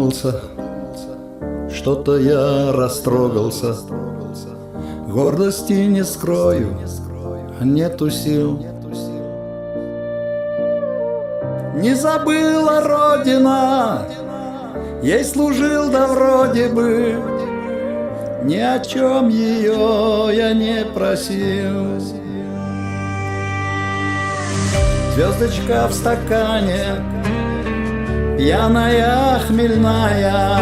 задумался, что-то я растрогался. Гордости не скрою, нету сил. Не забыла Родина, ей служил да вроде бы, ни о чем ее я не просил. Звездочка в стакане, пьяная, хмельная,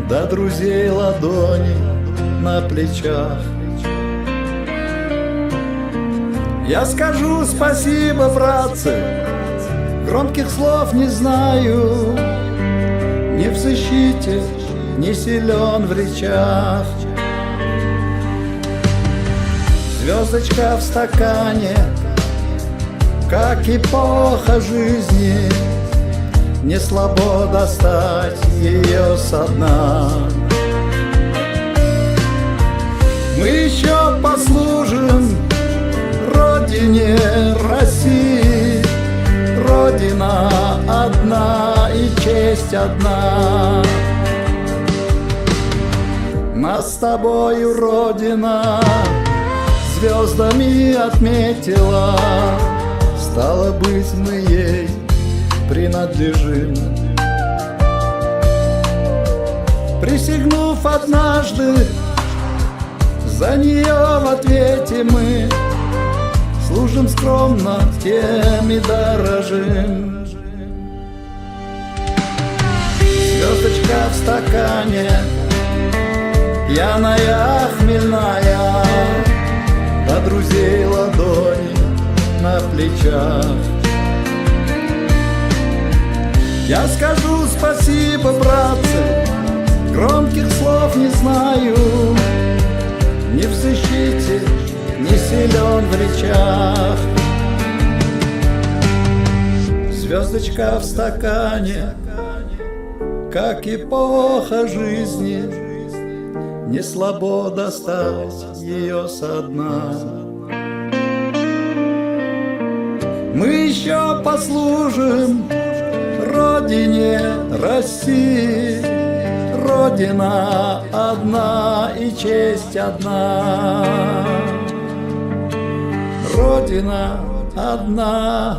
до друзей ладони на плечах. Я скажу спасибо, братцы, громких слов не знаю, не в защите, не силен в речах. Звездочка в стакане, как эпоха жизни, не слабо достать ее со дна. Мы еще послужим Родине России. Родина одна и честь одна. Нас с тобою Родина звездами отметила, стало быть, мы ей принадлежим. Присягнув однажды, за нее в ответе мы служим скромно, тем и дорожим. Звездочка в стакане, пьяная, хмельная, до друзей ладони на плечах. Я скажу спасибо, братцы, громких слов не знаю, не в защите, не силен в речах. Звездочка в стакане, как эпоха жизни, не слабо достать ее со дна. Мы еще послужим Родине России. Родина одна и честь одна. Родина одна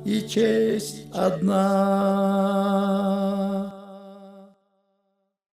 и честь одна.